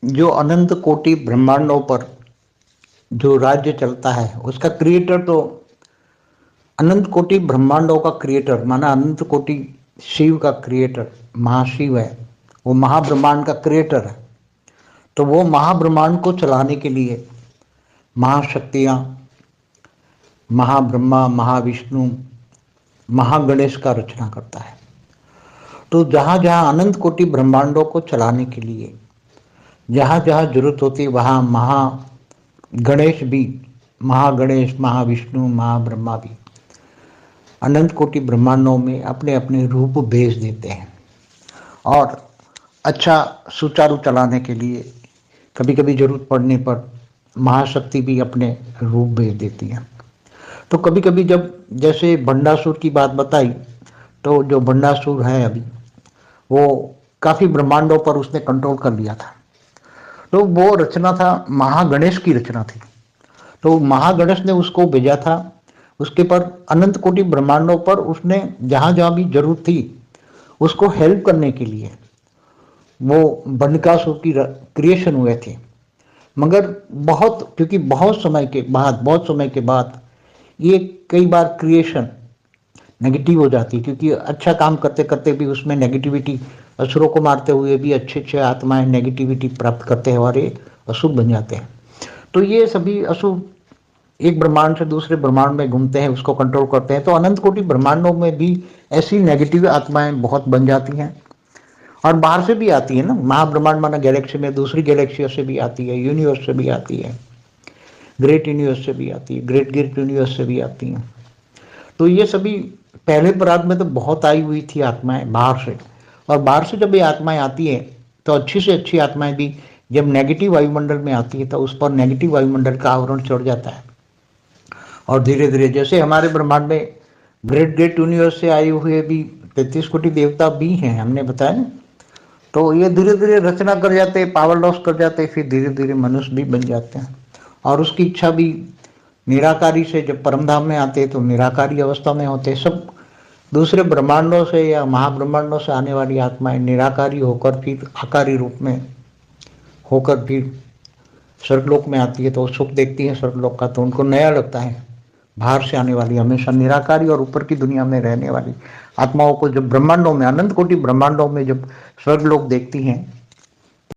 जो अनंत कोटि ब्रह्मांडों पर जो राज्य चलता है उसका क्रिएटर तो अनंत कोटि ब्रह्मांडों का क्रिएटर माना अनंत कोटि शिव का क्रिएटर महाशिव है। वो महाब्रह्मांड का क्रिएटर है। तो वो महाब्रह्मांड को चलाने के लिए महाशक्तियां, महाब्रह्मा, महाविष्णु, महागणेश का रचना करता है। तो जहां जहां अनंत कोटि ब्रह्मांडों को चलाने के लिए जहां जहां जरूरत होती है वहां महागणेश भी, महागणेश, महाविष्णु, महाब्रह्मा भी अनंत कोटि ब्रह्मांडों में अपने अपने रूप भेज देते हैं। और अच्छा सुचारू चलाने के लिए कभी कभी जरूरत पड़ने पर महाशक्ति भी अपने रूप भेज देती है। तो कभी कभी जब जैसे बंडासुर की बात बताई, तो जो बंडासुर है अभी वो काफी ब्रह्मांडों पर उसने कंट्रोल कर लिया था। तो वो रचना था महागणेश की रचना थी। तो महागणेश ने उसको भेजा था उसके पर अनंत कोटि ब्रह्मांडों पर उसने जहां जहां भी जरूरत थी उसको हेल्प करने के लिए वो बंडकासुर की क्रिएशन हुए थे। मगर क्योंकि बहुत समय के बाद ये कई बार क्रिएशन नेगेटिव हो जाती है, क्योंकि अच्छा काम करते करते भी उसमें नेगेटिविटी, असुरों को मारते हुए भी अच्छे अच्छे आत्माएं नेगेटिविटी प्राप्त करते हैं और ये अशुभ बन जाते हैं। तो ये सभी अशुभ एक ब्रह्मांड से दूसरे ब्रह्मांड में घूमते हैं, उसको कंट्रोल करते हैं। तो अनंत कोटि ब्रह्मांडों में भी ऐसी नेगेटिव आत्माएं बहुत बन जाती हैं और बाहर से भी आती है ना। महाब्रह्मांड माना गैलेक्सी में दूसरी गैलेक्सियों से भी आती है, यूनिवर्स से भी आती है, ग्रेट यूनिवर्स से भी आती है, ग्रेट ग्रेट यूनिवर्स से भी आती हैं। तो ये सभी पहले पराग में तो बहुत आई हुई थी आत्माएं बाहर से, और बाहर से जब ये आत्माएं आती है तो अच्छी से अच्छी आत्माएं भी जब नेगेटिव वायुमंडल में आती है तो उस पर नेगेटिव वायुमंडल का आवरण चढ़ जाता है। और धीरे धीरे जैसे हमारे ब्रह्मांड में ग्रेट ग्रेट यूनिवर्स से आए हुए भी 33 कोटि देवता भी हैं, हमने बताया ना। तो ये धीरे धीरे रचना कर जाते हैं, पावर लॉस कर जाते हैं, फिर धीरे धीरे मनुष्य भी बन जाते हैं। और उसकी इच्छा भी निराकारी से जब परमधाम में आते हैं तो निराकारी अवस्था में होते हैं। सब दूसरे ब्रह्मांडों से या महाब्रह्मांडों से आने वाली आत्माएं निराकारी होकर फिर आकारी रूप में होकर फिर स्वर्गलोक में आती है। तो सुख देखती है स्वर्गलोक का, तो उनको नया लगता है। बाहर से आने वाली हमेशा निराकारी और ऊपर की दुनिया में रहने वाली आत्माओं को जब ब्रह्मांडों में, अनंत कोटि ब्रह्मांडों में जब स्वर्गलोक देखती हैं